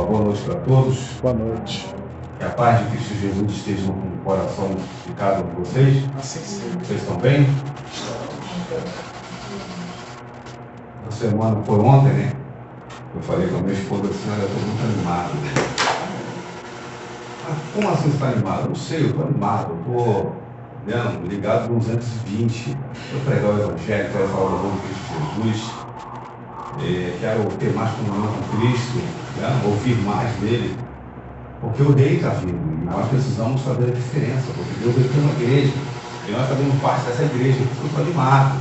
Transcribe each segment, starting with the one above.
Uma boa noite para todos. Boa noite. Que a paz de Cristo Jesus esteja no coração de cada um de vocês. Assim seja. Vocês estão bem? Essa semana foi ontem, né? Eu falei com a minha esposa assim, olha, eu estou muito animado. Ah, como assim você está animado? Eu não sei, eu estou animado, eu estou ligado no 220. Eu pregar o Evangelho, quero falar do amor de Cristo Jesus. Quero ter mais comunhão com Cristo, né? Ouvir mais dele. Porque o rei está vindo e nós precisamos saber a diferença, porque Deus veio ter uma igreja e nós fazemos parte dessa igreja. Eu estou animado.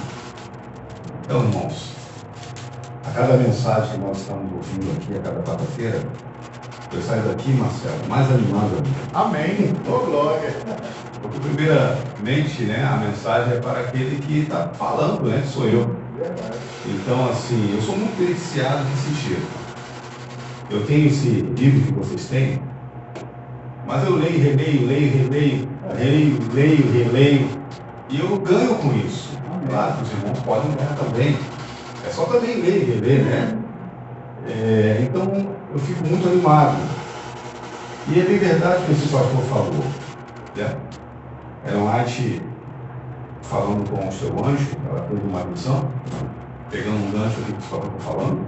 Então, irmãos, a cada mensagem que nós estamos ouvindo aqui, a cada quarta-feira, eu saio daqui, Marcelo, mais animado ainda. Amém. Oh, glória. Porque, primeiramente, né, a mensagem é para aquele que está falando, né, sou eu. Verdade. Então, assim, eu sou muito deliciado nesse sentido. Eu tenho esse livro que vocês têm, mas eu leio, releio, e eu ganho com isso. Claro que os irmãos podem ganhar também. É só também ler e reler, né? Então, eu fico muito animado. E é bem verdade que esse pastor falou. Né? Ellen White, falando com o seu anjo, ela teve uma visão, pegando um gancho aqui que o pastor está falando,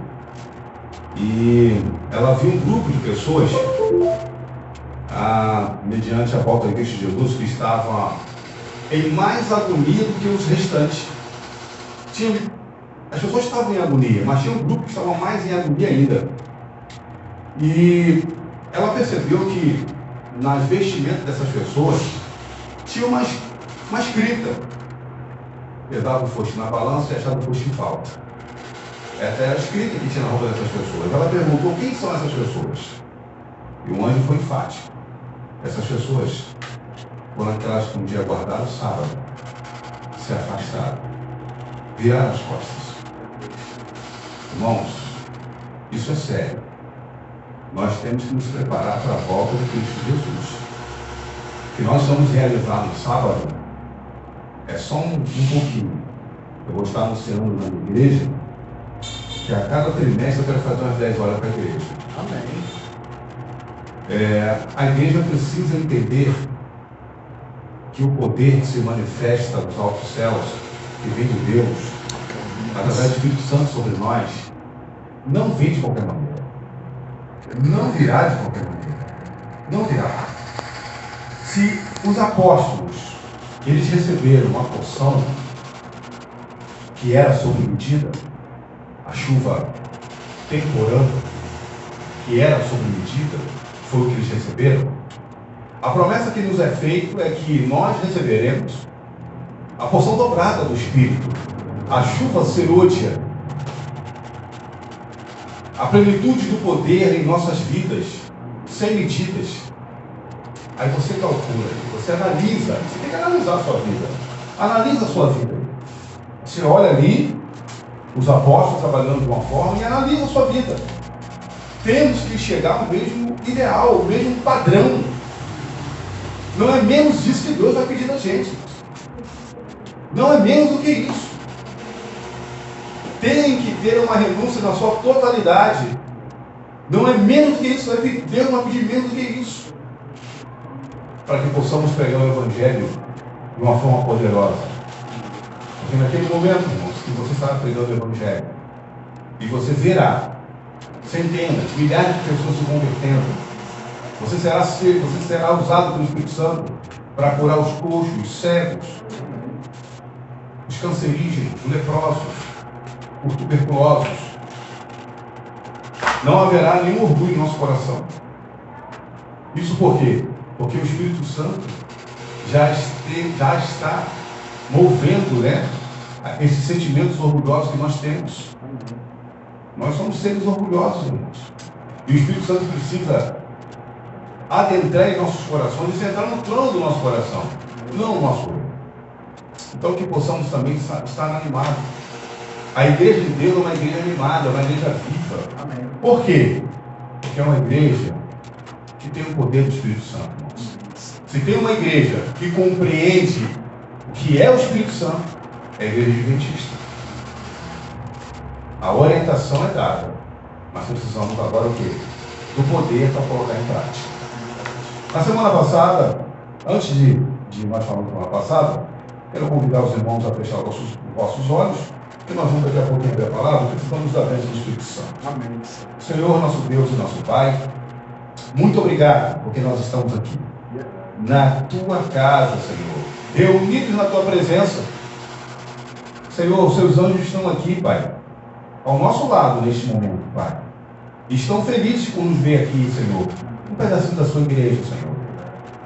e ela viu um grupo de pessoas, mediante a volta de Cristo Jesus, que estavam em mais agonia do que os restantes. As pessoas estavam em agonia, mas tinha um grupo que estava mais em agonia ainda. E ela percebeu que nas vestimentas dessas pessoas tinha uma escrita. Pesava o foste na balança e achava o foste em falta. Essa era a escrita que tinha na roupa dessas pessoas. Ela perguntou: quem são essas pessoas? E o anjo foi enfático. Essas pessoas foram aquelas que um dia guardaram o sábado, se afastaram, viraram as costas. Irmãos, isso é sério. Nós temos que nos preparar para a volta de Cristo Jesus. O que nós vamos realizar no sábado é só um pouquinho. Eu vou estar anunciando na minha igreja que a cada trimestre eu quero fazer umas 10 horas para a igreja. Amém. A igreja precisa entender que o poder que se manifesta nos altos céus, que vem de Deus, através do Espírito Santo sobre nós, não vem de qualquer maneira. Não virá de qualquer maneira. Não virá. Se os apóstolos, eles receberam uma porção que era sob medida, a chuva temporã, que era sob medida, foi o que eles receberam. A promessa que nos é feita é que nós receberemos a porção dobrada do Espírito, a chuva serôdia, a plenitude do poder em nossas vidas, sem medidas. Aí você calcula, você analisa, você tem que analisar a sua vida. Analisa a sua vida. Você olha ali, os apóstolos trabalhando de uma forma, e analisa a sua vida. Temos que chegar ao mesmo ideal, ao mesmo padrão. Não é menos disso que Deus vai pedir da gente. Não é menos do que isso. Tem que ter uma renúncia na sua totalidade. Não é menos do que isso. Deus vai pedir menos do que isso. Para que possamos pregar o Evangelho de uma forma poderosa. Porque naquele momento, irmãos, que você está pregando o Evangelho, e você verá centenas, milhares de pessoas se convertendo, você será usado pelo Espírito Santo para curar os coxos, os cegos, os cancerígenos, os leprosos, os tuberculosos. Não haverá nenhum orgulho em nosso coração. Isso por quê? Porque o Espírito Santo já está movendo, né, esses sentimentos orgulhosos que nós temos. Nós somos seres orgulhosos, irmãos. E o Espírito Santo precisa adentrar em nossos corações e sentar no trono do nosso coração, não o nosso eu. Então que possamos também estar animados. A igreja de Deus é uma igreja animada, é uma igreja viva. Amém. Por quê? Porque é uma igreja que tem o poder do Espírito Santo, irmãos. Se tem uma igreja que compreende o que é o Espírito Santo, é a igreja adventista. A orientação é dada, mas precisamos agora o quê? do poder para colocar em prática. Na semana passada, antes de nós falarmos da semana passada, quero convidar os irmãos a fechar os vossos olhos, que nós vamos daqui a pouco ver a palavra, precisamos da bênção do Espírito Santo. Amém. Senhor, nosso Deus e nosso Pai, muito obrigado, porque nós estamos aqui, na Tua casa, Senhor, reunidos na Tua presença. Senhor, os Seus anjos estão aqui, Pai, ao nosso lado neste momento, Pai. Estão felizes por nos ver aqui, Senhor, um pedacinho da Sua igreja, Senhor.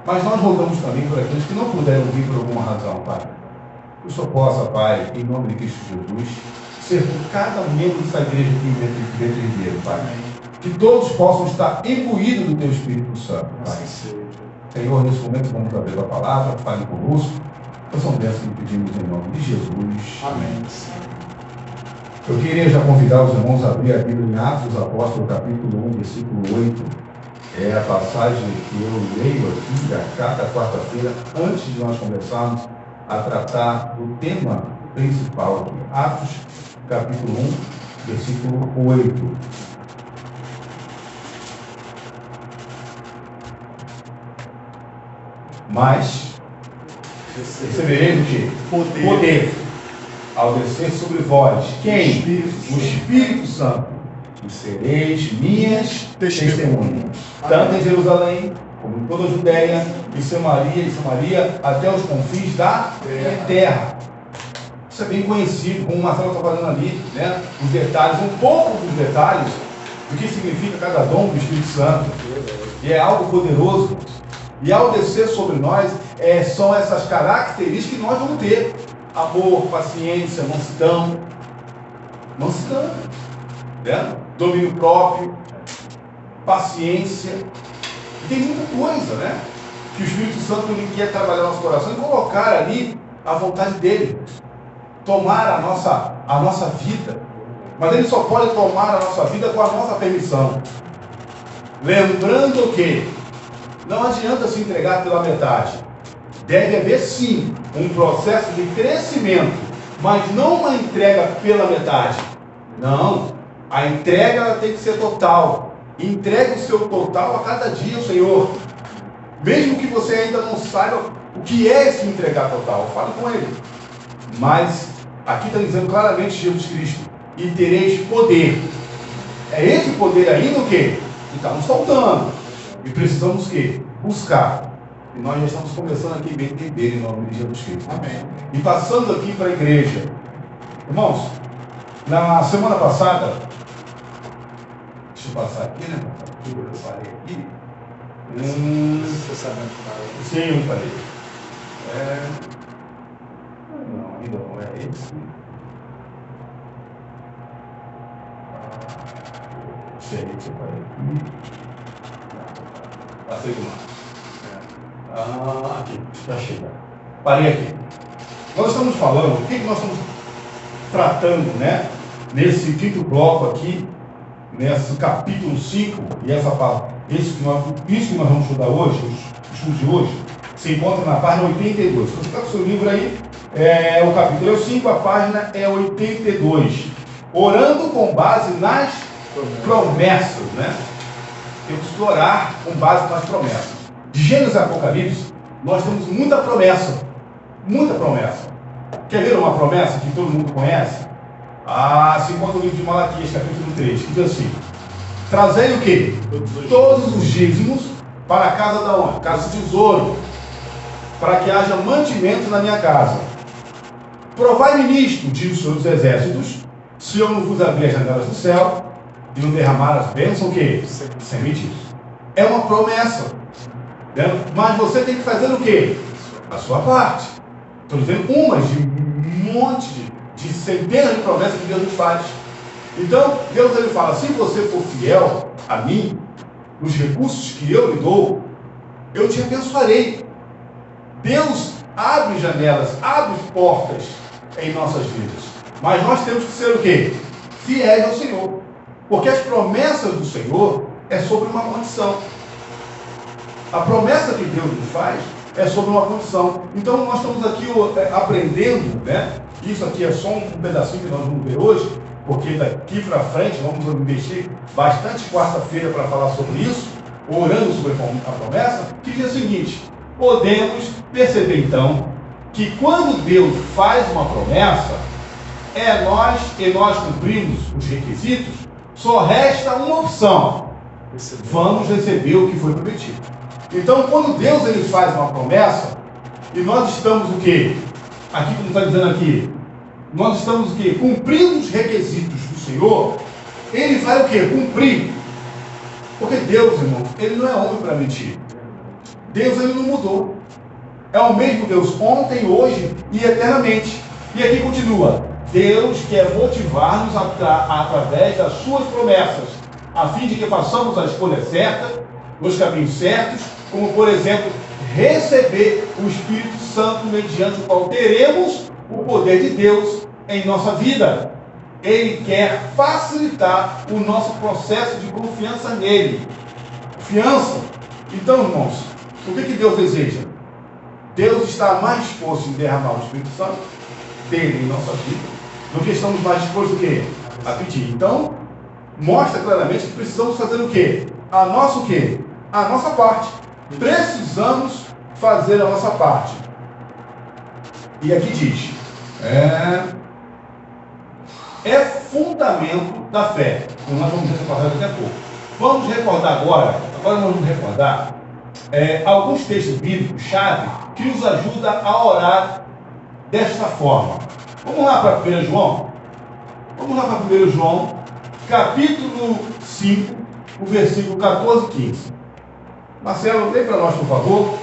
Mas nós rogamos também por aqueles que não puderam vir por alguma razão, Pai. Que o Senhor possa, Pai, em nome de Cristo Jesus, ser por cada membro dessa igreja aqui dentro, Pai. Que todos possam estar imbuídos do Teu Espírito Santo, Pai. Senhor, nesse momento vamos abrir a palavra, fale conosco. São bênçãos que pedimos em nome de Jesus. Amém. Eu queria já convidar os irmãos a abrir a Bíblia em Atos dos Apóstolos, capítulo 1, versículo 8. É a passagem que eu leio aqui a cada quarta-feira, antes de nós começarmos a tratar do tema principal aqui. Atos, capítulo 1, versículo 8. Mas recebereis o quê? Poder ao descer sobre vós. Quem? O Espírito Santo. E sereis minhas testemunhas. Tanto em Jerusalém, como em toda a Judéia, e Samaria, até os confins da terra. Isso é bem conhecido, como o Marcelo está fazendo ali, né? Os detalhes, um pouco dos detalhes do que significa cada dom do Espírito Santo. E é algo poderoso. E ao descer sobre nós, são essas características que nós vamos ter. Amor, paciência, mansidão, né? Domínio próprio, paciência. E tem muita coisa, né? Que o Espírito Santo ele quer trabalhar no nosso coração e colocar ali a vontade dele. Tomar a nossa vida. Mas ele só pode tomar a nossa vida com a nossa permissão. Lembrando que não adianta se entregar pela metade. Deve haver sim um processo de crescimento, mas não uma entrega pela metade. Não, a entrega ela tem que ser total. Entregue o seu total a cada dia ao Senhor. Mesmo que você ainda não saiba o que é esse entregar total, fale com Ele. Mas aqui está dizendo claramente Jesus Cristo: e tereis poder. É esse poder ainda o quê? Que está nos faltando. E precisamos o quê? Buscar. E nós já estamos começando aqui bem entender em nome de Jesus Cristo. Amém. E passando aqui para a igreja. Irmãos, na semana passada, deixa eu passar aqui, né? Eu falei aqui. Você sabe onde está? Sim, eu falei. Não, ainda não é esse. Sei que eu falei aqui. Passei do lado. Aqui, já chega. Parei aqui. Nós estamos falando, o que nós estamos tratando, né? Nesse quinto bloco aqui, nesse capítulo 5, e isso que nós vamos estudar hoje, os estudos de hoje, se encontra na página 82. Se você está com o seu livro aí, o capítulo é o 5, a página é 82. Orando com base nas promessas, né? Temos que orar com base nas promessas. De Gênesis e Apocalipse, nós temos muita promessa. Muita promessa. Quer ver uma promessa que todo mundo conhece? Se encontra no livro de Malaquias, capítulo 3, que diz assim: trazei o quê? Todos os dízimos para a casa da onde? Casa do tesouro, para que haja mantimento na minha casa. Provai-me nisto, diz o Senhor dos Exércitos, se eu não vos abrir as janelas do céu e não derramar as bênçãos, o quê? Sem medida. É uma promessa. Mas você tem que fazer o quê? A sua parte. Estou dizendo umas de um monte de centenas de promessas que Deus nos faz. Então, Deus ele fala: se você for fiel a mim, nos recursos que eu lhe dou, eu te abençoarei. Deus abre janelas, abre portas em nossas vidas. Mas nós temos que ser o quê? Fiéis ao Senhor. Porque as promessas do Senhor é sobre uma condição. A promessa que Deus nos faz é sobre uma condição. Então nós estamos aqui aprendendo, né? Isso aqui é só um pedacinho que nós vamos ver hoje, porque daqui para frente vamos investir bastante quarta-feira para falar sobre isso, orando sobre a promessa, que diz o seguinte: podemos perceber então que quando Deus faz uma promessa, nós cumprimos os requisitos, só resta uma opção: vamos receber o que foi prometido. Então, quando Deus ele faz uma promessa, e nós estamos o quê? Aqui como está dizendo aqui, nós estamos o quê? Cumprindo os requisitos do Senhor, Ele vai o quê? Cumprir. Porque Deus, irmão, Ele não é homem para mentir. Deus, Ele não mudou. É o mesmo Deus ontem, hoje e eternamente. E aqui continua: Deus quer motivar-nos através das suas promessas, a fim de que façamos a escolha certa, nos caminhos certos, como por exemplo, receber o Espírito Santo, mediante o qual teremos o poder de Deus em nossa vida. Ele quer facilitar o nosso processo de confiança nele. Confiança. Então, irmãos, o que Deus deseja? Deus está mais disposto em derramar o Espírito Santo dele em nossa vida do que estamos mais dispostos a pedir. Então, mostra claramente que precisamos fazer o quê? A nossa parte. Precisamos fazer a nossa parte. E aqui diz: é fundamento da fé. Como nós vamos recordar daqui a pouco. Vamos recordar agora nós vamos recordar alguns textos bíblicos chave que nos ajuda a orar desta forma. Vamos lá para 1 João? Vamos lá para 1 João, capítulo 5, o versículo 14 e 15. Marcelo, lê para nós, por favor.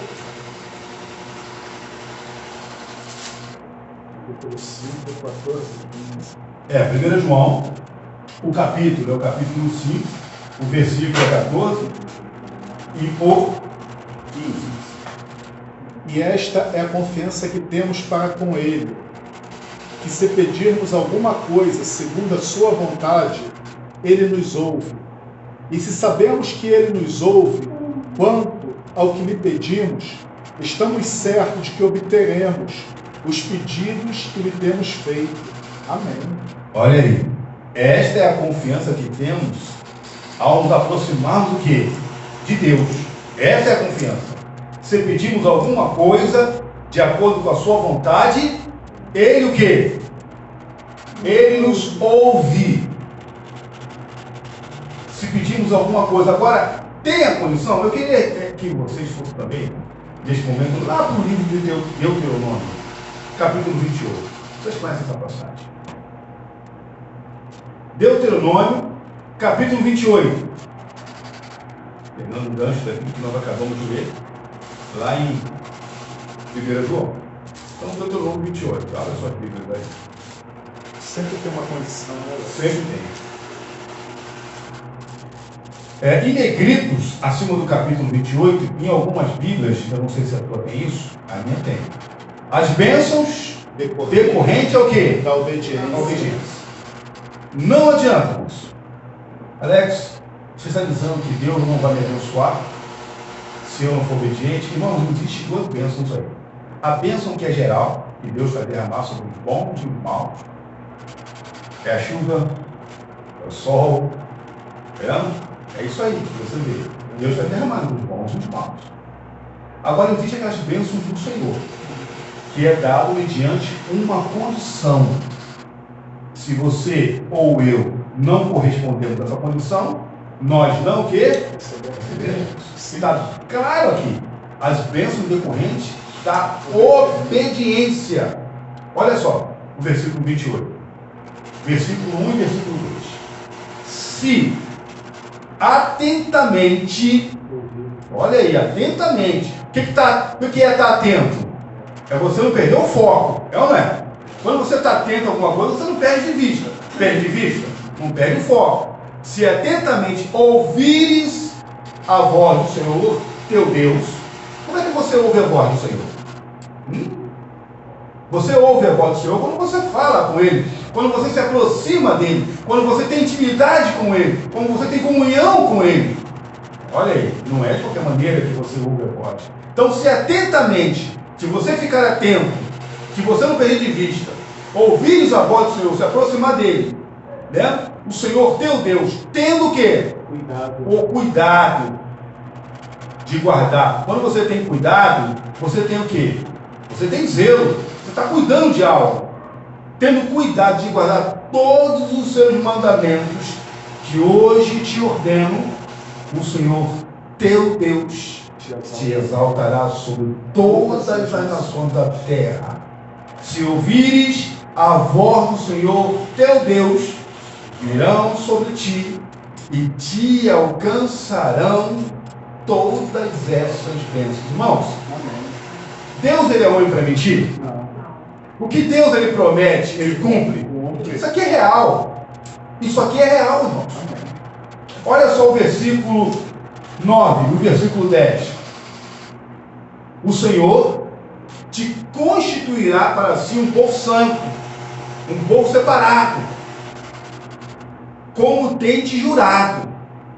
Capítulo 5, 14 e 15. 1 João, o capítulo 5, o versículo 14 e o 15. E esta é a confiança que temos para com Ele, que se pedirmos alguma coisa segundo a sua vontade, Ele nos ouve. E se sabemos que Ele nos ouve, quanto ao que lhe pedimos, estamos certos de que obteremos os pedidos que lhe temos feito. Amém. Olha aí, esta é a confiança que temos ao nos aproximarmos do quê? De Deus. Essa é a confiança. Se pedimos alguma coisa de acordo com a sua vontade, Ele o quê? Ele nos ouve. Se pedimos alguma coisa, agora tem a condição. Eu queria que vocês fossem também, neste momento, lá para o livro de Deuteronômio, capítulo 28. Vocês conhecem essa passagem? Deuteronômio, capítulo 28. Pegando um gancho daqui que nós acabamos de ver, lá em 1 João. Então, Deuteronômio 28. Olha só que Bíblia daí. Sempre tem uma condição, né? Sempre tem. Em negritos, acima do capítulo 28, em algumas Bíblias, eu não sei se a tua tem isso, a minha tem. As bênçãos decorrentes ao quê? Da obediência. Não adianta, irmãos. Alex, você está dizendo que Deus não vai me abençoar se eu não for obediente? Irmãos, existem duas bênçãos aí. A bênção que é geral, que Deus vai derramar sobre os bons e os maus. É a chuva, é o sol, é isso aí que você vê. Deus vai derramar nos bons e nos maus. Agora, existem aquelas bênçãos do Senhor, que é dado mediante uma condição. Se você ou eu não correspondemos a essa condição, nós não o quê? Recebemos. Está claro aqui, as bênçãos decorrentes da obediência. Olha só, o versículo 28. Versículo 1 e versículo 2. Se atentamente, olha aí, atentamente. O que é estar atento? É você não perder o foco, é ou não é? Quando você está atento a alguma coisa, você não perde de vista. Perde de vista? Não perde o foco. Se atentamente ouvires a voz do Senhor, teu Deus, como é que você ouve a voz do Senhor? Você ouve a voz do Senhor quando você fala com Ele, quando você se aproxima dEle, quando você tem intimidade com Ele, quando você tem comunhão com Ele. Olha aí, não é de qualquer maneira que você ouve a voz. Então, se atentamente, se você ficar atento, se você não perder de vista, ouvires a voz do Senhor, se aproximar dEle, né? O Senhor teu Deus, tendo o quê? O cuidado de guardar. Quando você tem cuidado, você tem o quê? Você tem zelo. Você está cuidando de algo. Tendo cuidado de guardar todos os seus mandamentos, que hoje te ordeno, o Senhor teu Deus te exaltará sobre todas as nações da terra. Se ouvires a voz do Senhor teu Deus, virão sobre ti e te alcançarão todas essas bênçãos. Irmãos, Deus ele é homem para mentir? O que Deus ele promete, ele cumpre? Isso aqui é real. Isso aqui é real, irmãos. Olha só o versículo 9, o versículo 10. O Senhor te constituirá para si um povo santo, um povo separado, como tem te jurado,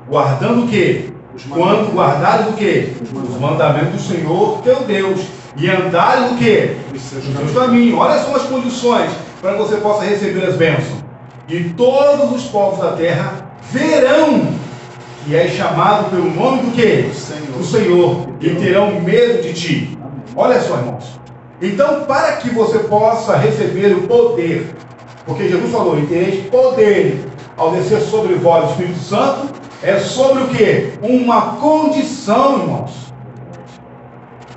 guardando o quê? Quando guardares o quê? Os mandamentos do Senhor teu Deus, e andares o quê? Nos seus caminhos. Olha só as condições para que você possa receber as bênçãos. E todos os povos da terra verão que és chamado pelo nome do quê? Do Senhor, e terão medo de ti. Olha só, irmãos. Então, para que você possa receber o poder, porque Jesus falou, e tereis poder ao descer sobre vós o Espírito Santo, é sobre o quê? Uma condição, irmãos.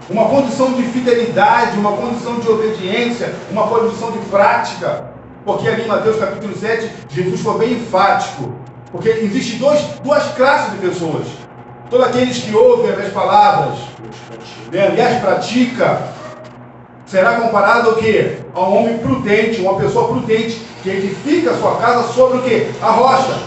Uma condição de fidelidade, uma condição de obediência, uma condição de prática. Porque ali em Mateus capítulo 7, Jesus foi bem enfático. Porque existem duas classes de pessoas. Todos aqueles que ouvem as palavras, né, e as pratica, será comparado ao quê? A um homem prudente, uma pessoa prudente, que edifica a sua casa sobre o quê? A rocha.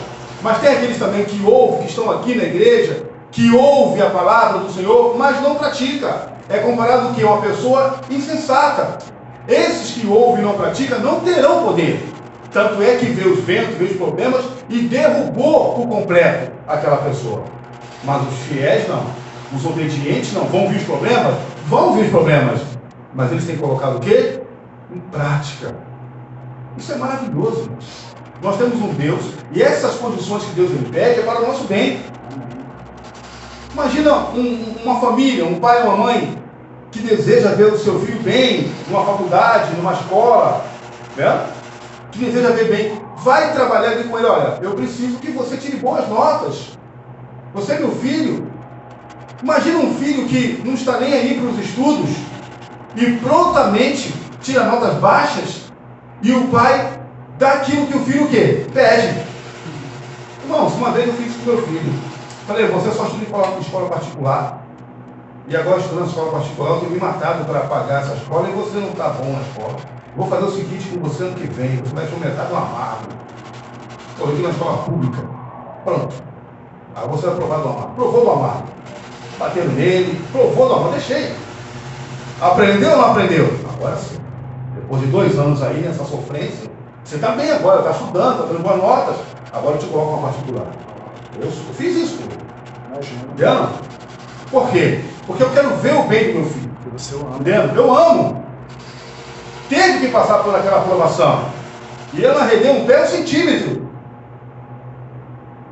Mas tem aqueles também que ouvem, que estão aqui na igreja, que ouvem a palavra do Senhor, mas não pratica. É comparado ao quê? Uma pessoa insensata. Esses que ouvem e não praticam não terão poder. Tanto é que vê os ventos, vê os problemas e derrubou por completo aquela pessoa. Mas os fiéis não. Os obedientes não. Vão vir os problemas? Vão vir os problemas. Mas eles têm colocado o quê? Em prática. Isso é maravilhoso, irmãos. Nós temos um Deus, e essas condições que Deus lhe pede é para o nosso bem. Imagina uma família, um pai ou uma mãe, que deseja ver o seu filho bem, numa faculdade, numa escola, né? Que deseja ver bem, vai trabalhar ali com ele, olha, eu preciso que você tire boas notas. Você é meu filho. Imagina um filho que não está nem aí para os estudos, e prontamente tira notas baixas, e o pai dá aquilo que o filho o quê? Pede. Irmãos, uma vez eu fiz isso com meu filho. Falei, você só estuda em escola particular. E agora estudando em escola particular, eu tenho me matado para pagar essa escola e você não está bom na escola. Vou fazer o seguinte com você ano que vem, você vai experimentar do amargo. Eu aqui na escola pública. Pronto. Aí você vai provar do amargo. Provou do amargo. Bateram nele, provou do amargo, deixei. Aprendeu ou não aprendeu? Agora sim. Depois de 2 anos aí nessa sofrência, você está bem agora, está estudando, está tendo boas notas, agora eu te coloco uma particular. Eu fiz isso. Entendeu? Por quê? Porque eu quero ver o bem do meu filho. Entendeu? Eu amo. Teve que passar por aquela aprovação. E eu não arredei um pé um centímetro.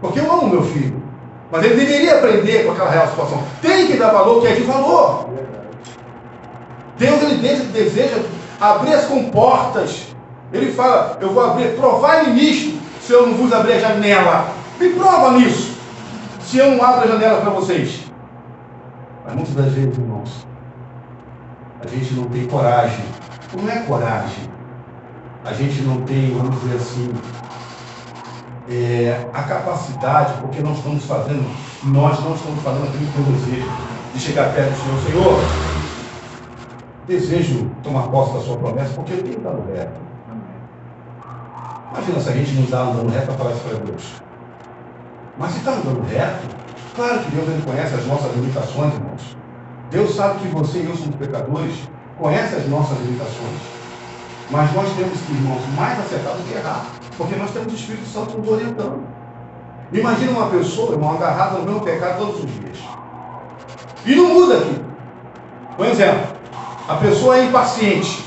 Porque eu amo meu filho. Mas ele deveria aprender com aquela real situação. Tem que dar valor que é de valor. Deus ele deseja abrir as comportas. Ele fala, eu vou abrir, provai-me nisto, se eu não vos abrir a janela. Me prova nisso, se eu não abro a janela para vocês. Mas muitas das vezes, irmãos, a gente não tem coragem. Não é coragem. A gente não tem, vamos dizer assim, a capacidade, porque nós não estamos fazendo aquilo que eu desejo, de chegar perto do Senhor, desejo tomar posse da sua promessa, porque eu tenho dado reto. Imagina se a gente não está andando reto para falar isso para Deus. Mas se está andando reto, claro que Deus ele conhece as nossas limitações, irmãos. Deus sabe que você e eu somos pecadores, conhece as nossas limitações. Mas nós temos que, irmãos, mais acertar do que errar, porque nós temos o Espírito Santo nos orientando. Imagina uma pessoa, irmão, agarrada no mesmo pecado todos os dias. E não muda aqui. Por exemplo, a pessoa é impaciente.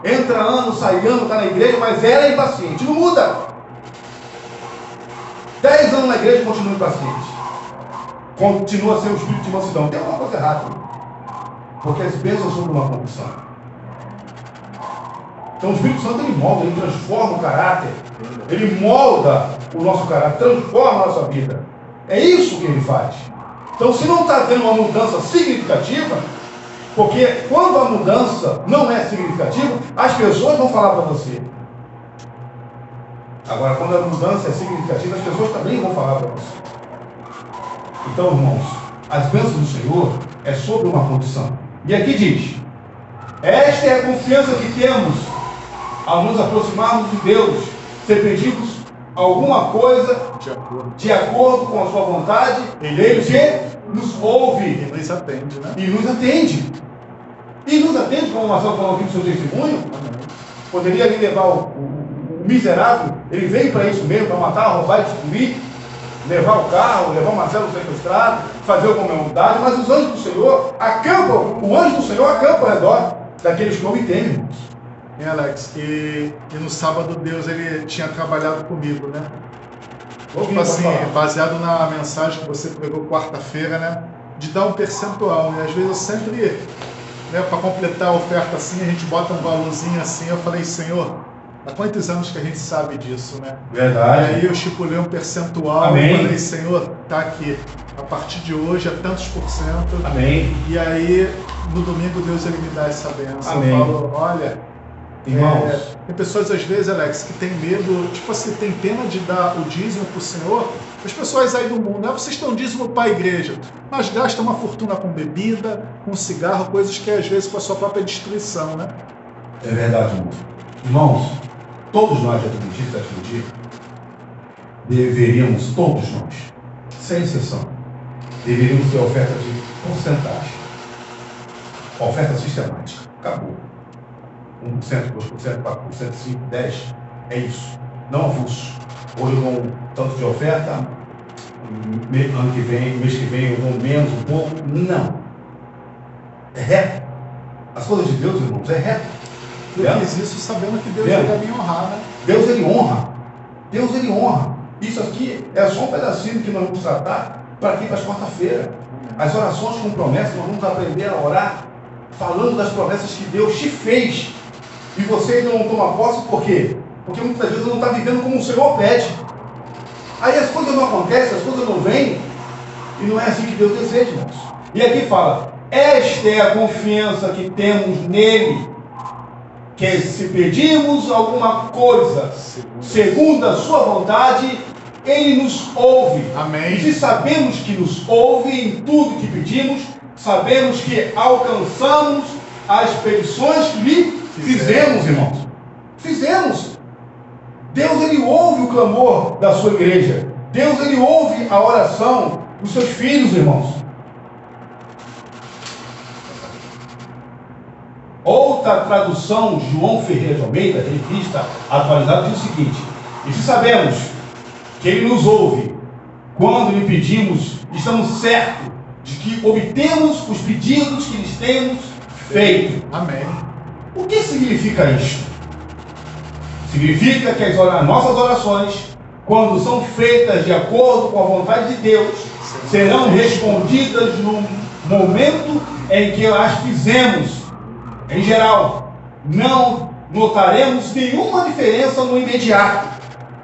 Entra ano, sai ano, está na igreja, mas ela é impaciente. Não muda. 10 anos na igreja e continua impaciente. Continua a ser o espírito de mansidão. Tem alguma coisa errada. Porque as bênçãos sobre uma condição. Então o Espírito Santo ele molda, ele transforma o caráter. Ele molda o nosso caráter, transforma a nossa vida. É isso que ele faz. Então se não está tendo uma mudança significativa, porque quando a mudança não é significativa, as pessoas vão falar para você. Agora, quando a mudança é significativa, as pessoas também vão falar para você. Então, irmãos, as bênçãos do Senhor é sobre uma condição. E aqui diz: esta é a confiança que temos ao nos aproximarmos de Deus, se pedimos alguma coisa de acordo com a sua vontade, Ele que nos ouve. E nos atende, né? E nos atende. E nos atende, como o Marcelo falou aqui no seu testemunho. Poderia ali levar o miserável, ele veio para isso mesmo, para matar, roubar e destruir, levar o carro, levar o Marcelo sequestrado, fazer alguma maldade, mas os anjos do Senhor acampam, o anjo do Senhor acampa ao redor daqueles que não me temem, irmãos. Alex, e no sábado Deus ele tinha trabalhado comigo, né? Tipo assim, baseado na mensagem que você pregou quarta-feira, né? De dar um percentual, né? Às vezes eu sempre, né, para completar a oferta assim, a gente bota um valorzinho assim. Eu falei, Senhor, há quantos anos que a gente sabe disso, né? Verdade. E aí eu estipulei um percentual. Amém. Eu falei, Senhor, tá aqui. A partir de hoje é tantos por cento. Amém. E aí, no domingo, Deus ele me dá essa bênção. Amém. Eu falo, olha, irmãos, tem pessoas às vezes, Alex, que tem medo, tipo assim, tem pena de dar o dízimo pro Senhor. As pessoas aí do mundo, vocês estão dízimo para a igreja, mas gastam uma fortuna com bebida, com cigarro, coisas que às vezes para a sua própria destruição, né? é verdade, irmãos. Irmãos, todos nós adventistas do dia deveríamos, todos nós, sem exceção, deveríamos ter oferta de porcentagem. Oferta sistemática. Acabou. 1%, 2%, 4%, 5%, 10%. É isso. Não avulso. Hoje eu dou um tanto de oferta, ano que vem, mês que vem eu dou menos um pouco. Não. É reto. As coisas de Deus, irmãos, é reto. Eu fiz isso sabendo que Deus ia me honrar, né? Deus ele honra. Deus ele honra. Isso aqui é só um pedacinho que nós vamos tratar para aqui, para as quarta-feira. As orações com promessas, nós vamos aprender a orar falando das promessas que Deus te fez. E você ainda não toma posse, por quê? Porque muitas vezes não está vivendo como o Senhor pede. Aí as coisas não acontecem, as coisas não vêm, e não é assim que Deus deseja, irmãos. E aqui fala: esta é a confiança que temos nele, que se pedirmos alguma coisa segundo a sua vontade, ele nos ouve. Amém. E se sabemos que nos ouve em tudo que pedimos, sabemos que alcançamos as petições que lhe fizemos, irmãos. Fizemos. Deus ele ouve o clamor da sua igreja. Deus ele ouve a oração dos seus filhos, irmãos. Outra tradução, João Ferreira de Almeida, revista atualizada, diz o seguinte: e se sabemos que ele nos ouve quando lhe pedimos, estamos certos de que obtemos os pedidos que lhes temos feito. Amém. O que significa isto? Significa que as nossas orações, quando são feitas de acordo com a vontade de Deus, serão respondidas no momento em que as fizemos. Em geral, não notaremos nenhuma diferença no imediato.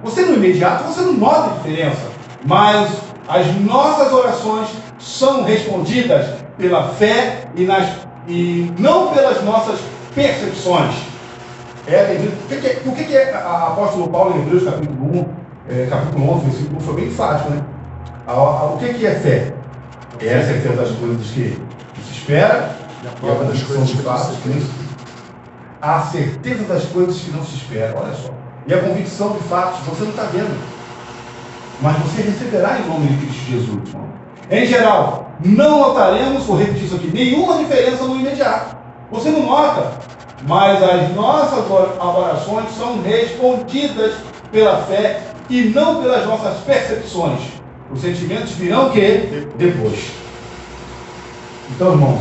Você no imediato, você não nota a diferença, mas as nossas orações são respondidas pela fé e não pelas nossas percepções. O que é a apóstolo Paulo em Hebreus capítulo 1, capítulo 11, versículo 1, foi bem enfático, né? O que é fé? É a certeza das coisas que se espera e a prova das coisas que não se vê. A certeza das coisas que não se espera, olha só. E a convicção de fatos, você não está vendo, mas você receberá em nome de Cristo Jesus, irmão. Em geral, não notaremos, vou repetir isso aqui, nenhuma diferença no imediato. Você não nota, mas as nossas orações são respondidas pela fé e não pelas nossas percepções. Os sentimentos virão o quê? Depois. Então, irmãos,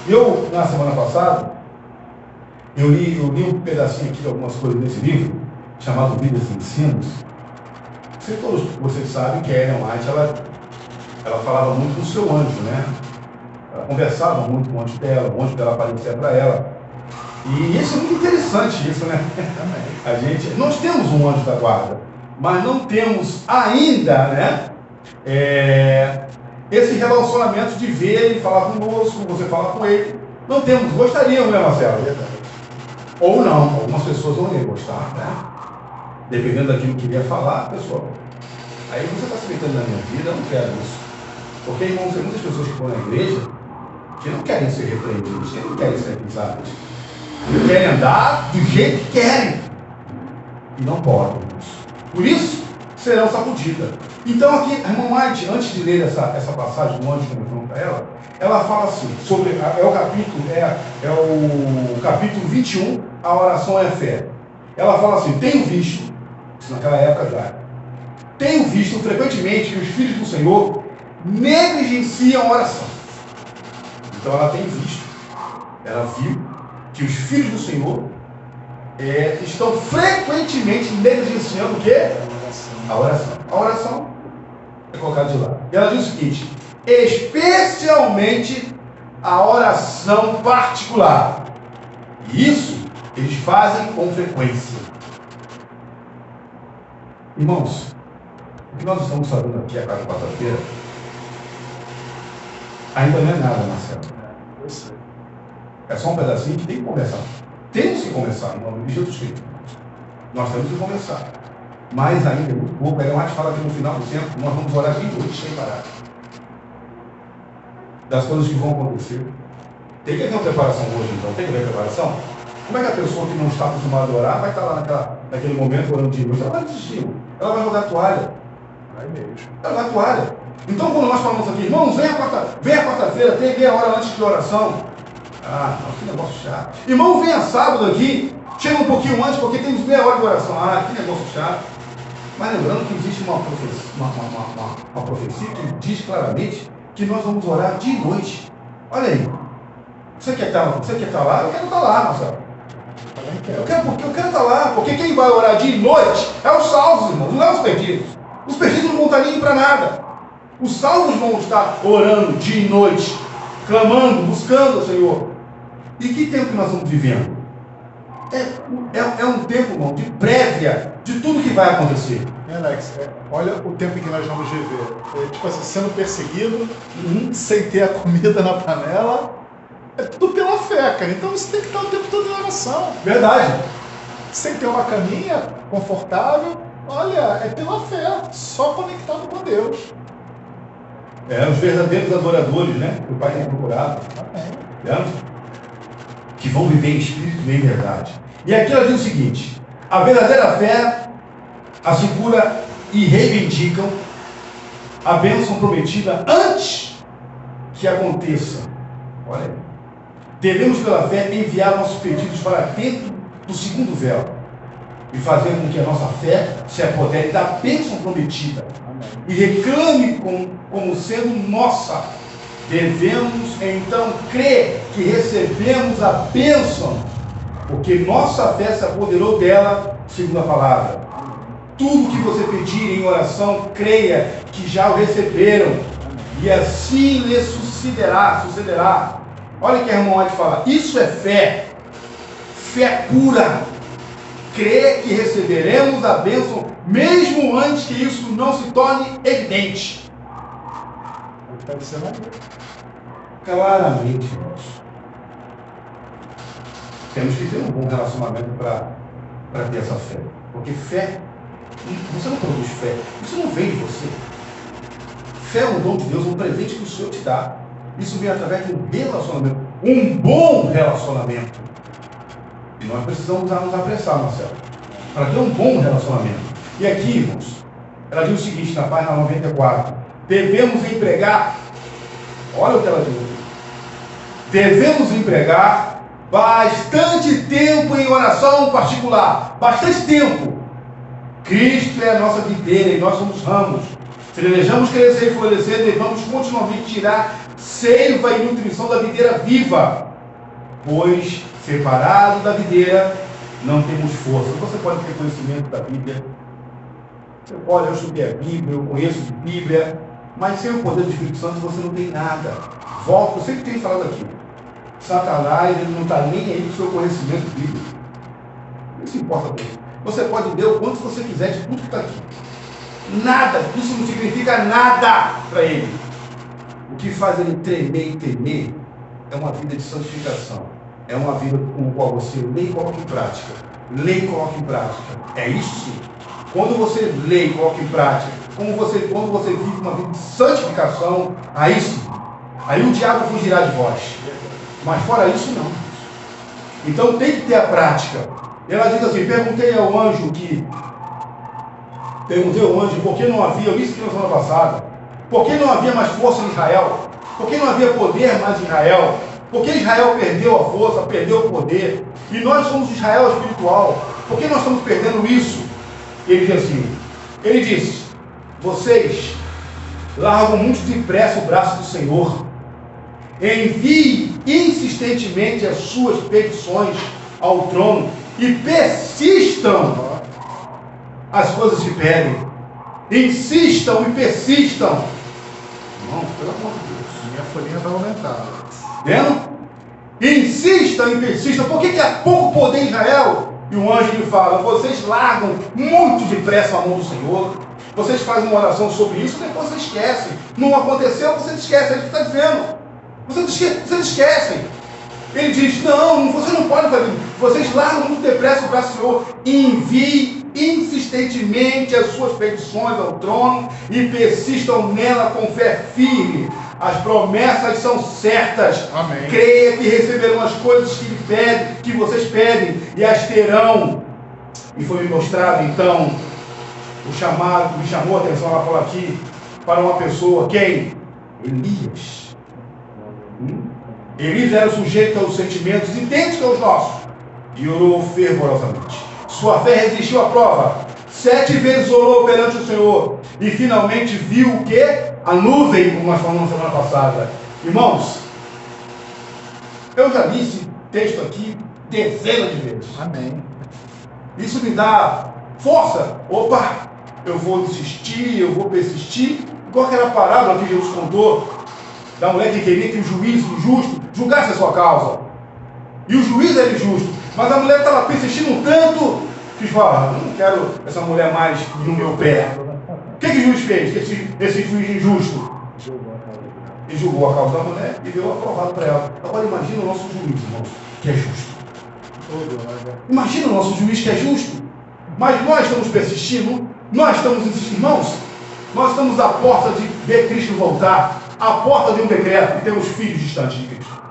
eu, na semana passada, eu li um pedacinho aqui de algumas coisas desse livro, chamado Vidas e Ensinos. sei que todos vocês sabem que a Ellen White, ela falava muito com o seu anjo, né? Ela conversava muito com o anjo dela aparecia para ela. E isso é muito interessante, isso, né? Nós temos um anjo da guarda, mas não temos ainda, né? Esse relacionamento de ver ele falar conosco, você falar com ele. Não temos, gostaríamos, né, Marcelo? Ou não, algumas pessoas não iam gostar, né? Dependendo daquilo que ia falar, pessoal. Aí você está se metendo na minha vida, eu não quero isso. Porque, irmãos, tem muitas pessoas que estão na igreja que não querem ser repreendidos, que não querem ser acusados. Que querem andar do jeito que querem. E não podem. Por isso, serão sacudidas. Então, aqui, a irmã White, antes de ler essa passagem do anjo comentando para ela fala assim, sobre, é o capítulo 21, a oração é a fé. Ela fala assim, tenho visto, isso naquela época já, tenho visto frequentemente que os filhos do Senhor negligenciam a oração. Então ela tem visto, ela viu que os filhos do Senhor estão frequentemente negligenciando o quê? A oração. A oração é colocada de lado. E ela diz o seguinte, especialmente a oração particular. E isso eles fazem com frequência. Irmãos, o que nós estamos fazendo aqui a cada quarta-feira ainda não é nada, Marcelo. É só um pedacinho que tem que começar. Temos que começar, em nome de Jesus Cristo. Nós temos que começar. Mas ainda é muito pouco. A Ellen White fala que no final do tempo nós vamos orar de noite sem parar. Das coisas que vão acontecer. Tem que haver uma preparação hoje, então. Tem que haver preparação. Como é que a pessoa que não está acostumada a orar vai estar lá naquele momento orando de noite? Ela vai desistir. Ela vai jogar a toalha. Vai mesmo. Ela vai a toalha. Então, quando nós falamos aqui, irmãos, venha quarta-feira, tem meia hora antes de oração. Ah, não, que negócio chato. Irmão, venha sábado aqui, chega um pouquinho antes, porque temos meia hora de oração. Ah, que negócio chato. Mas lembrando que existe uma profecia que diz claramente que nós vamos orar de noite. Olha aí. Você quer estar lá? Eu quero estar lá, Marcelo. Eu quero estar lá, porque quem vai orar de noite é os salvos, irmãos, não é os perdidos. Os perdidos não vão estar nem para nada. Os salvos vão estar orando dia e noite, clamando, buscando o Senhor. E que tempo que nós estamos vivendo? É um tempo, irmão, de prévia de tudo que vai acontecer. Alex, olha o tempo em que nós vamos viver. Tipo assim, sendo perseguido, sem ter a comida na panela. É tudo pela fé, cara. Então você tem que estar o tempo todo em oração. Verdade. Sem ter uma caminha confortável, olha, é pela fé, só conectado com Deus. Os verdadeiros adoradores, né? Que o Pai tem procurado. Que vão viver em espírito e em verdade. E aqui ela diz o seguinte: a verdadeira fé assegura e reivindicam a bênção prometida antes que aconteça. Olha aí. Devemos, pela fé, enviar nossos pedidos para dentro do segundo véu e fazer com que a nossa fé se apodere da bênção prometida. Amém. E reclame como sendo nossa. Devemos, então, crer que recebemos a bênção, porque nossa fé se apoderou dela, segundo a palavra. Tudo que você pedir em oração, creia que já o receberam, e assim lhe sucederá. Olha que a irmã White fala, isso é fé pura. Crer que receberemos a bênção, mesmo antes que isso não se torne evidente. Está dizendo aqui. Claramente, irmãos. Temos que ter um bom relacionamento para ter essa fé. Porque fé, você não produz fé, isso não vem de você. Fé é um dom de Deus, um presente que o Senhor te dá. Isso vem através de um relacionamento, um bom relacionamento. E nós precisamos nos apressar, Marcelo, para ter um bom relacionamento. E aqui, irmãos, ela diz o seguinte na página 94: devemos empregar, olha o que ela diz, devemos empregar bastante tempo em oração particular, bastante tempo. Cristo é a nossa videira e nós somos ramos. Se desejamos crescer e florescer, devemos continuamente tirar seiva e nutrição da videira viva, pois separado da videira não temos força. Você pode ter conhecimento da Bíblia Olha, eu estudei a Bíblia, eu conheço de Bíblia, mas sem o poder do Espírito Santo você não tem nada. Volta, eu sempre tenho falado aqui. Satanás, ele não está nem aí com o seu conhecimento bíblico. Não se importa com isso. Você pode ler o quanto você quiser de tudo que está aqui. Nada, isso não significa nada para ele. O que faz ele tremer e temer é uma vida de santificação. É uma vida com a qual você lê e coloca em prática. Lê e coloca em prática. É isso sim. Quando você lê e coloca em prática, quando você vive uma vida de santificação, aí sim. Aí o diabo fugirá de vós. Mas fora isso, não. Então tem que ter a prática. Ela diz assim, perguntei ao anjo por que não havia, eu disse que na semana passada, por que não havia mais força em Israel? Por que não havia poder mais em Israel? Por que Israel perdeu a força, perdeu o poder? E nós somos Israel espiritual. Por que nós estamos perdendo isso? Ele diz assim, ele disse, vocês largam muito depressa o braço do Senhor. Envie insistentemente as suas petições ao trono e persistam as coisas que pedem. Insistam e persistam. Não, pelo amor de Deus. Minha folhinha vai aumentar. Vendo? Insistam e persistam. Por que há pouco poder em Israel? E o anjo lhe fala, vocês largam muito depressa a mão do Senhor. Vocês fazem uma oração sobre isso, depois vocês esquecem. Não aconteceu, vocês esquecem. É isso que está dizendo. Vocês esquecem. Ele diz, não, você não pode fazer. Vocês largam muito depressa o braço do Senhor. Envie insistentemente as suas petições ao trono e persistam nela com fé firme. As promessas são certas. Amém. Creia que receberão as coisas que vocês pedem e as terão. E foi me mostrado então o chamado, me chamou a atenção, ela fala aqui, para uma pessoa, quem? Elias. Elias era sujeito aos sentimentos idênticos aos nossos e orou fervorosamente. Sua fé resistiu à prova. 7 vezes orou perante o Senhor e finalmente viu o que? A nuvem, como nós falamos na semana passada. Irmãos, eu já li esse texto aqui dezenas de vezes. Amém. Isso me dá força. Opa, eu vou insistir, eu vou persistir. Igual aquela parábola que Jesus contou da mulher que queria que o juiz injusto julgasse a sua causa. E o juiz era injusto. Mas a mulher estava persistindo tanto que falou, não quero essa mulher mais no meu pé. O que o juiz fez? Esse juiz injusto? Ele julgou a causa da mulher e deu aprovado para ela. Agora imagina o nosso juiz, irmãos, que é justo. Imagina o nosso juiz que é justo. Mas nós estamos persistindo, nós estamos insistindo, irmãos. Nós estamos à porta de ver Cristo voltar. À porta de um decreto e temos filhos distantes de Cristo.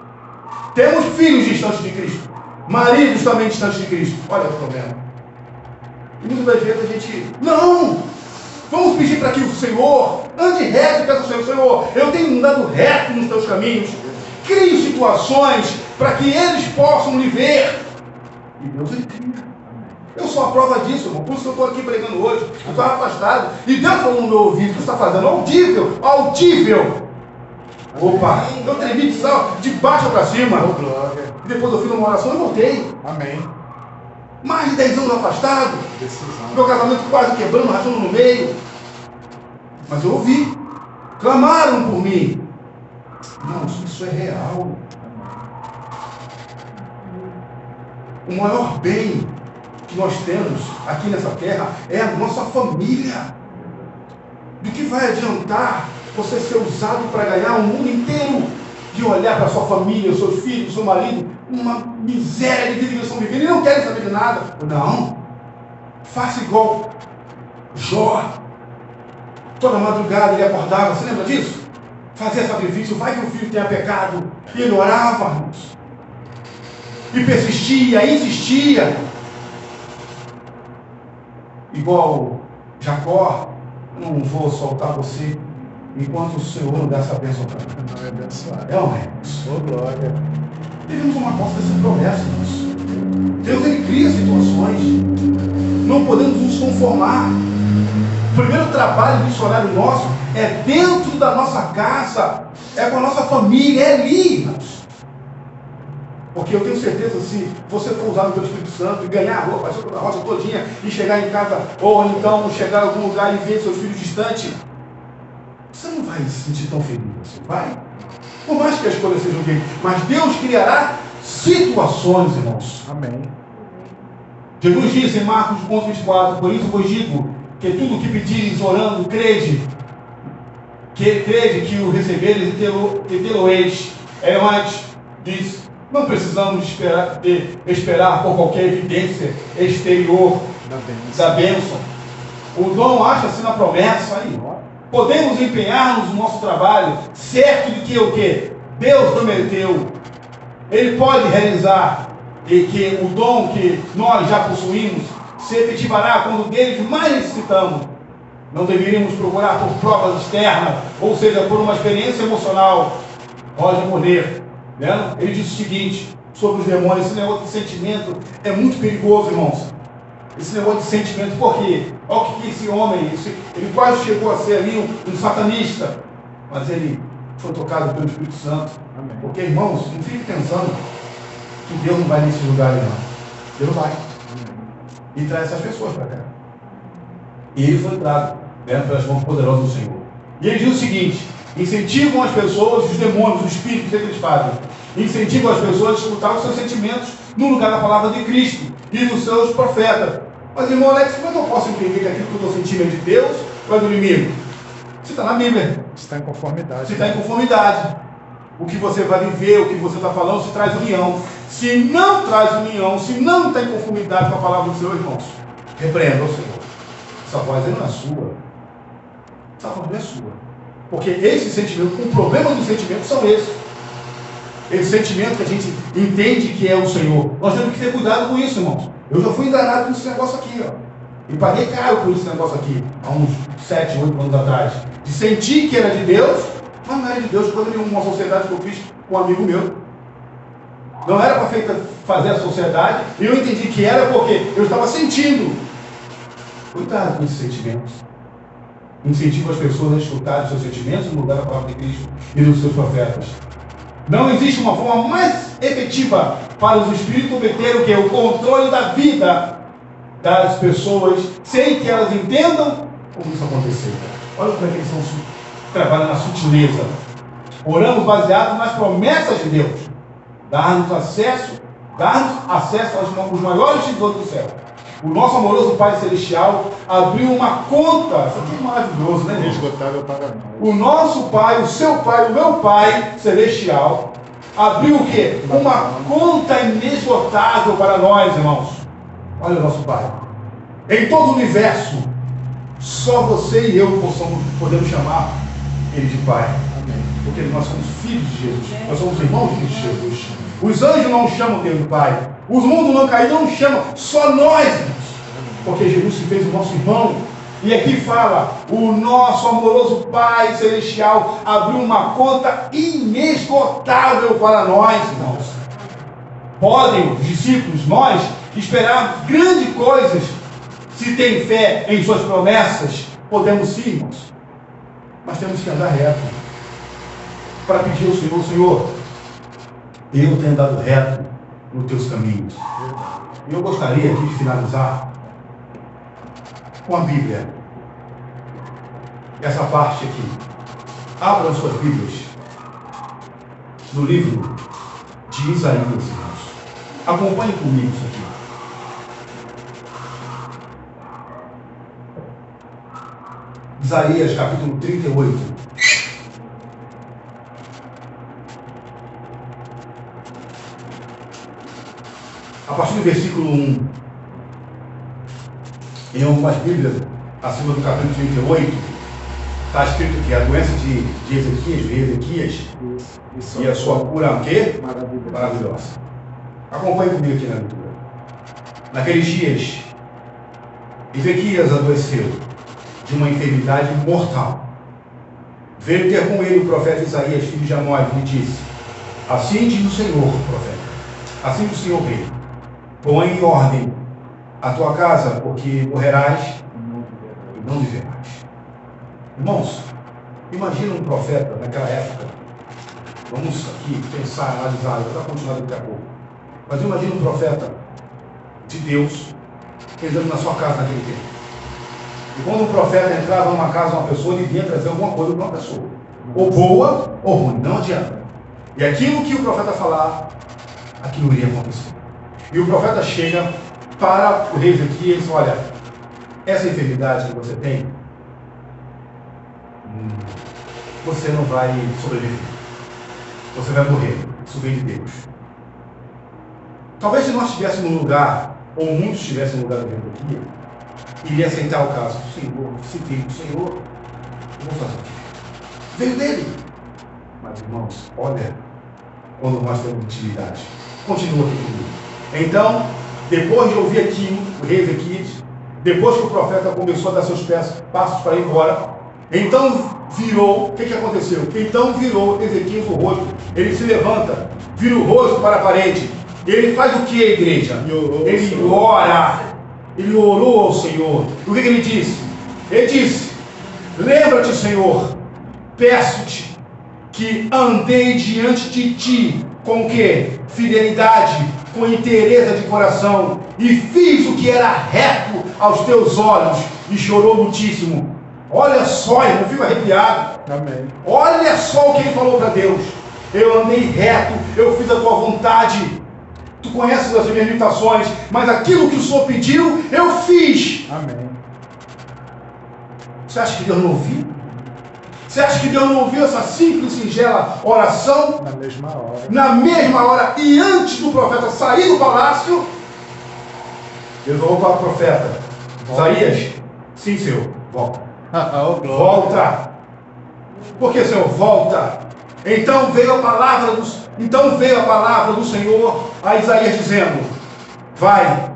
Temos filhos distantes de Cristo. Maridos também distantes de Cristo. Olha o problema. E muitas das vezes a gente, não! Vamos pedir para que o Senhor ande reto e peça ao Senhor, Senhor, eu tenho andado reto nos teus caminhos. Crie situações para que eles possam lhe ver. E Deus ele cria. Eu sou a prova disso, irmão. Por isso que eu estou aqui pregando hoje. Eu estou afastado. E Deus falou no meu ouvido, o que você está fazendo? Audível, audível. Opa, eu tremi de baixo para cima. E depois eu fiz uma oração e voltei. Amém. Mais de 10 anos afastado. Decisão. Meu casamento quase quebrando, rachando no meio. Mas eu ouvi. Clamaram por mim. Não, isso é real. O maior bem que nós temos aqui nessa terra é a nossa família. Do que vai adiantar você ser usado para ganhar o mundo inteiro, de olhar para sua família, seus filhos, seu marido, uma miséria de vida que eles estão vivendo e não querem saber de nada? Não. Faça igual Jó. Toda madrugada ele acordava, você lembra disso? Fazia sacrifício, vai que o filho tenha pecado. E ele orava, irmãos. E persistia, insistia. Igual Jacó, eu não vou soltar você enquanto o Senhor não der essa bênção para mim. Não é abençoado. É um rei. Ô, glória. Devemos tomar posse dessa promessa, irmãos. Deus ele cria situações. Não podemos nos conformar. O primeiro trabalho missionário nosso é dentro da nossa casa, é com a nossa família, é ali, irmãos. Porque eu tenho certeza, se você for usado pelo Espírito Santo e ganhar a rua, passar pela roça todinha e chegar em casa, ou então chegar em algum lugar e ver seus filhos distantes, você não vai se sentir tão feliz assim, vai? Por mais que as coisas sejam bem, mas Deus criará situações, irmãos. Amém. Jesus disse em Marcos 11:24, por isso vos digo, que tudo o que pedires orando, crede que o recebereis e tê-lo-eis. Mas diz, não precisamos esperar por qualquer evidência exterior da bênção. O dom acha-se na promessa aí. Podemos empenhar-nos no nosso trabalho, certo de que o que Deus prometeu, Ele pode realizar, e que o dom que nós já possuímos se efetivará quando deles mais necessitamos. Não deveríamos procurar por provas externas, ou seja, por uma experiência emocional. Roger Monet, né? Ele disse o seguinte sobre os demônios: esse negócio de sentimento é muito perigoso, irmãos. Esse negócio de sentimento, por quê? Olha o que esse homem, ele quase chegou a ser ali um satanista, mas ele foi tocado pelo Espírito Santo. Amém. Porque, irmãos, não fique pensando que Deus não vai nesse lugar, não. Deus vai. E traz essas pessoas para cá. E ele foi trago, né, pelas mãos poderosas do Senhor. E ele diz o seguinte: incentivam as pessoas, os demônios, os espíritos, o que eles fazem? Incentivam as pessoas a escutar os seus sentimentos no lugar da palavra de Cristo e dos seus profetas. Mas, irmão Alex, como é que eu posso entender que aquilo que eu estou sentindo é de Deus ou é do inimigo? Se está na Bíblia. Está em conformidade. Se está em conformidade. O que você vai viver, o que você está falando, se traz união. Se não traz união, se não está em conformidade com a palavra do Senhor, irmãos, repreenda o Senhor. Essa voz não é sua. Essa voz não é sua. Porque esse sentimento, o problema dos sentimentos são esses. Esse sentimento que a gente entende que é o Senhor. Nós temos que ter cuidado com isso, irmãos. Eu já fui enganado com esse negócio aqui, ó. E paguei caro por esse negócio aqui, há uns 7, 8 anos atrás. De sentir que era de Deus, mas não era de Deus. Quando uma sociedade que eu fiz com um amigo meu. Não era para fazer a sociedade, e eu entendi que era porque eu estava sentindo. Cuidado com esses sentimentos. Incentivo as pessoas a escutarem os seus sentimentos no lugar da palavra de Cristo e dos seus profetas. Não existe uma forma mais efetiva para os espíritos obterem o que? O controle da vida das pessoas, sem que elas entendam como isso aconteceu. Olha como é que eles trabalham na sutileza. Oramos baseados nas promessas de Deus. Dar-nos acesso aos maiores tesouros do céu. O nosso amoroso Pai Celestial abriu uma conta. Isso aqui é maravilhoso, né, gente? Esgotável para nós. O nosso Pai, o seu Pai, o meu Pai Celestial abriu o quê? Uma conta inesgotável para nós, irmãos. Olha o nosso Pai. Em todo o universo, só você e eu podemos chamar Ele de Pai. Amém. Porque nós somos filhos de Jesus. Nós somos irmãos de Jesus. Os anjos não chamam Deus de Pai. Os mundos não caíram, não chamam. Só nós, irmãos. Porque Jesus se fez o nosso irmão. E aqui fala, o nosso amoroso Pai Celestial abriu uma conta inesgotável para nós, irmãos. Podem os discípulos, nós, esperar grandes coisas. Se tem fé em suas promessas, podemos sim, irmãos. Mas temos que andar reto. Para pedir ao Senhor, Senhor, eu tenho andado reto nos teus caminhos. E eu gostaria aqui de finalizar com a Bíblia. Essa parte aqui. Abram suas Bíblias no livro de Isaías, irmãos. Acompanhem comigo isso aqui. Isaías capítulo 38. A partir do versículo 1. Em algumas Bíblias, acima do capítulo 38, está escrito que a doença de Ezequias, e a sua cura, o quê? Maravilhosa. Acompanhe comigo aqui na leitura. Naqueles dias, Ezequias adoeceu de uma enfermidade mortal. Veio ter com ele o profeta Isaías, filho de Amós, e lhe disse: assim diz o Senhor, profeta, assim diz o Senhor rei, põe em ordem a tua casa, porque morrerás e não viverás. Irmãos, imagina um profeta naquela época. Vamos aqui pensar, analisar, eu vou continuar daqui a pouco. Mas imagina um profeta de Deus entrando na sua casa naquele tempo. E quando um profeta entrava numa casa de uma pessoa, ele vinha trazer alguma coisa para uma pessoa. Ou boa, ou ruim, não adianta. E aquilo que o profeta falar, aquilo iria acontecer. E o profeta chega para o rei Ezequias e diz: olha, essa enfermidade que você tem, você não vai sobreviver. Você vai morrer. Isso vem de Deus. Talvez se nós estivéssemos num lugar, ou muitos estivessem no lugar do rei Ezequias, iria aceitar o caso. Senhor, se veio do Senhor, eu vou fazer o quê? Veio dele. Mas, irmãos, olha, quando nós temos utilidade. Continua aqui comigo. Então, depois de ouvir aquilo, o rei Ezequias, depois que o profeta começou a dar seus passos para ir embora, então virou, o que aconteceu? Então virou Ezequias o rosto. Ele se levanta, vira o rosto para a parede. Ele faz o que, igreja? Ele ora. Ele orou ao Senhor. O que ele disse? Ele disse: lembra-te, Senhor, peço-te que andei diante de ti com o que? Fidelidade, com inteireza de coração, e fiz o que era reto aos teus olhos, e chorou muitíssimo. Olha só, eu fico arrepiado. Amém. Olha só o que ele falou para Deus: eu andei reto, eu fiz a tua vontade. Tu conheces as minhas limitações, mas aquilo que o Senhor pediu, eu fiz. Amém. Você acha que Deus não ouviu? Você acha que Deus não ouviu essa simples e singela oração? Na mesma hora. Na mesma hora, e antes do profeta sair do palácio, Deus falou para o profeta: Isaías, sim, Senhor, volta. Volta. Por que, Senhor? Volta. Então veio a palavra do Senhor a Isaías dizendo: vai,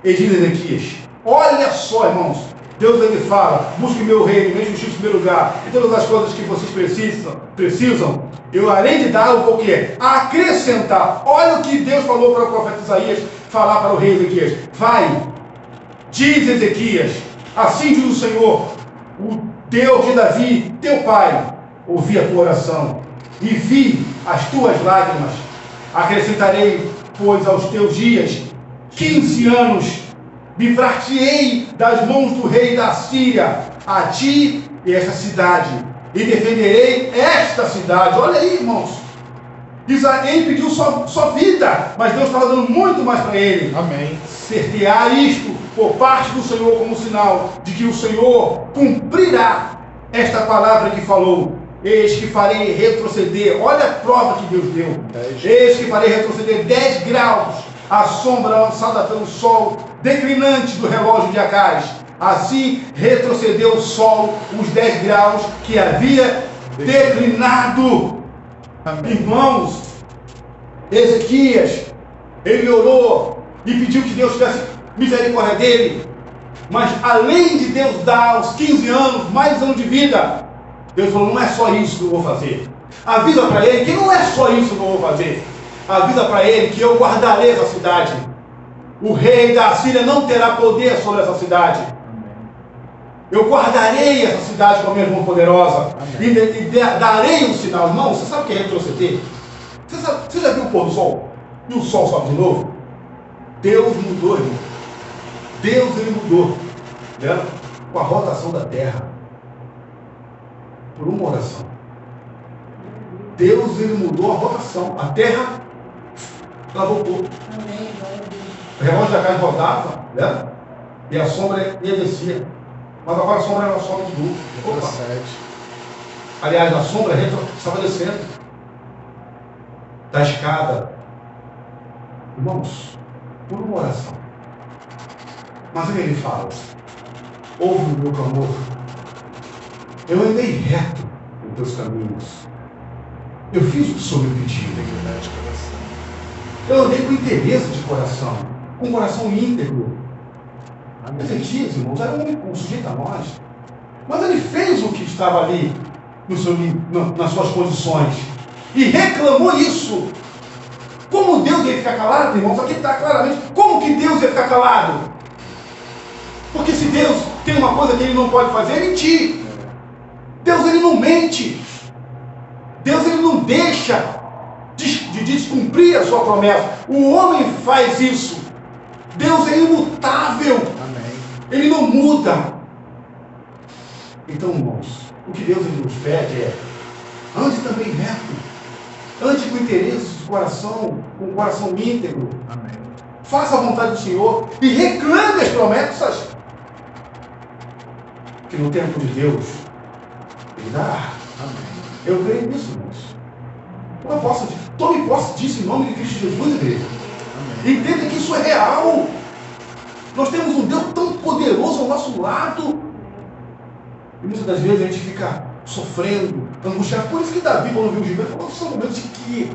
e diz Ezequias. Olha só, irmãos, Deus ele fala: busque meu reino, minha justiça em primeiro lugar, e todas as coisas que vocês precisam, eu além de dar, o que? Acrescentar. Olha o que Deus falou para o profeta Isaías falar para o rei Ezequias: vai, diz Ezequias, assim diz o Senhor, o Deus de Davi, teu pai, ouvi a tua oração e vi as tuas lágrimas. Acrescentarei, pois, aos teus dias 15 anos. Livrar-te-ei das mãos do rei da Síria, a ti e esta cidade, e defenderei esta cidade. Olha aí, irmãos. Ele pediu só vida, mas Deus estava dando muito mais para ele. Amém. Certear isto por parte do Senhor como sinal de que o Senhor cumprirá esta palavra que falou: eis que farei retroceder. Olha a prova que Deus deu. Eis que farei retroceder 10 graus a sombra lançada pelo sol declinante do relógio de Acais. Assim retrocedeu o sol os 10 graus que havia declinado. Amém. Irmãos, Ezequias, ele orou e pediu que Deus tivesse misericórdia dele. Mas além de Deus dar aos 15 anos, mais anos de vida, Deus falou: não é só isso que eu vou fazer. Avisa para ele que não é só isso que eu vou fazer. Avisa para ele que eu guardarei essa cidade. O rei da Síria não terá poder sobre essa cidade. Eu guardarei essa cidade com a minha mão poderosa. E darei um sinal. Irmão, você sabe o que é retroceder? Você já viu o pôr do sol? E o sol sobe de novo? Deus mudou, irmão. Deus ele mudou, né? Com a rotação da terra. Por uma oração. Deus ele mudou a rotação. A terra, ela voltou. O relógio da casa rodava, né? E a sombra ia descer. Mas agora a sombra era sobe de novo. Opa. Aliás, a sombra estava descendo da escada. Irmãos, por uma oração. Mas ele fala: ouve o meu clamor. Eu andei reto em teus caminhos. Eu fiz o que o Senhor me pediu. Eu andei com interesse de coração, com coração íntegro. Ezequias, irmãos, era um sujeito a nós. Mas ele fez o que estava ali nas suas condições. E reclamou isso. Como Deus ia ficar calado, irmãos? Aqui está claramente. Como que Deus ia ficar calado? Porque se Deus tem uma coisa que ele não pode fazer, é mentir. Deus ele não mente. Deus ele não deixa de descumprir a sua promessa. O homem faz isso. Deus é imutável. Amém. Ele não muda. Então, irmãos, o que Deus nos pede é: ande também reto. Ande com interesse de coração, com o coração íntegro. Amém. Faça a vontade do Senhor e reclame as promessas. Que no tempo de Deus, Ele dará. Amém. Eu creio nisso, irmãos. Tome posse disso em nome de Cristo Jesus, igreja. Amém. Entenda que isso é real. Nós temos um Deus tão poderoso ao nosso lado. E muitas das vezes a gente fica sofrendo, angustiado. Por isso que Davi, quando viu o gigante, falou: são momentos de quê?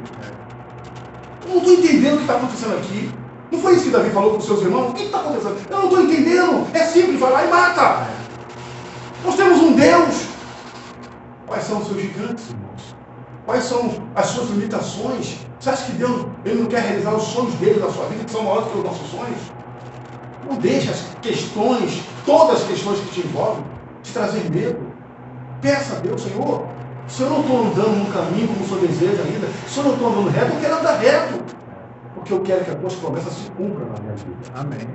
Eu não estou entendendo o que está acontecendo aqui. Não foi isso que Davi falou para os seus irmãos? O que está acontecendo? Eu não estou entendendo. É simples, vai lá e mata. Nós temos um Deus. Quais são os seus gigantes, irmãos? Quais são as suas limitações? Você acha que Deus Ele não quer realizar os sonhos dele na sua vida, que são maiores do que os nossos sonhos? Não deixe as questões, todas as questões que te envolvem, te trazer medo. Peça a Deus: Senhor, se eu não estou andando no caminho como o Senhor deseja ainda, se eu não estou andando reto, eu quero andar reto. Porque eu quero que as tuas promessas se cumpram na minha vida. Amém.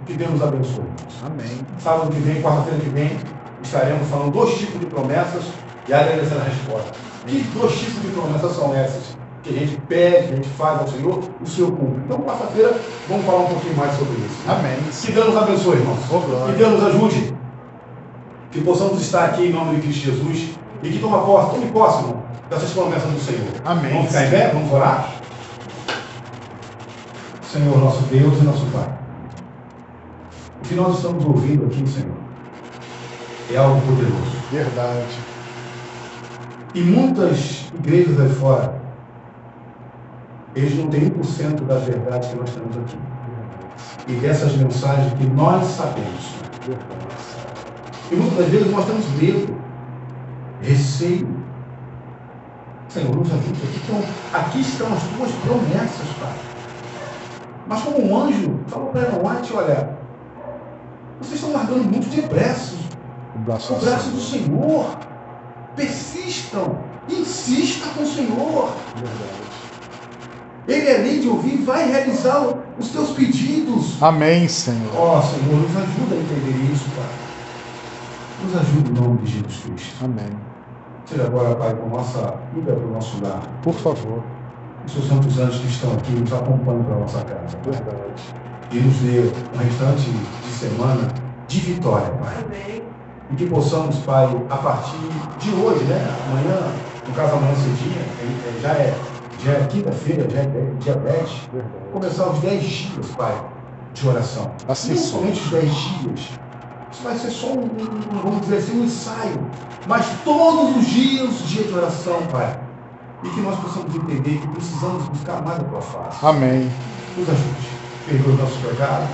Que Deus nos abençoe. Amém. Sábado que vem, quarta-feira que vem, estaremos falando 2 tipos de promessas e agradecendo a resposta. Que 2 tipos de promessas são essas? Que a gente pede, que a gente faz ao Senhor, o Senhor cumpre. Então, quarta-feira, vamos falar um pouquinho mais sobre isso. Amém. Que Deus nos abençoe, irmãos. Oh, glória. Que Deus nos ajude. Que possamos estar aqui em nome de Cristo Jesus e que tome posse, irmão, dessas promessas do Senhor. Amém. Vamos ficar em pé? Vamos orar? Senhor, nosso Deus e nosso Pai, o que nós estamos ouvindo aqui, Senhor, é algo poderoso. Verdade. E muitas igrejas aí fora, eles não têm 1% das verdades que nós temos aqui. E dessas mensagens que nós sabemos. Verdade. E muitas das vezes nós temos medo, receio. Senhor, nos ajude aqui. Então, aqui estão as tuas promessas, Pai. Mas como um anjo falou para Ellen White: olha, vocês estão largando muito depressa O braço do Senhor. Persistam, insista com o Senhor. Verdade. Ele, além de ouvir, vai realizar os teus pedidos. Amém, Senhor. Ó, Senhor, nos ajuda a entender isso, Pai. Nos ajuda em nome de Jesus Cristo. Amém. Seja agora, Pai, com nossa vida para o nosso lar. Por favor. Os seus santos anjos que estão aqui nos acompanham para a nossa casa, Pai. Verdade. E nos dê um restante de semana de vitória, Pai. Amém. E que possamos, Pai, a partir de hoje, né? Amanhã, no caso amanhã cedinha, já é quinta-feira, já é dia 10, Verdade. começar os 10 dias, Pai, de oração. Assim Não seja. somente os 10 dias. Isso vai ser só vamos dizer assim, um ensaio. Mas todos os dias, dia de oração, Pai. E que nós possamos entender que precisamos buscar mais a Tua face. Amém. Nos ajude. Perdoa os nossos pecados.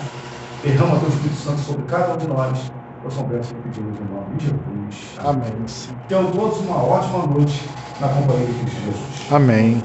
Derrama Teu Espírito Santo sobre cada um de nós. Eu sou bênção que pedimos em nome de Jesus. Amém, Senhor. Tenham todos uma ótima noite na companhia de Cristo Jesus. Amém.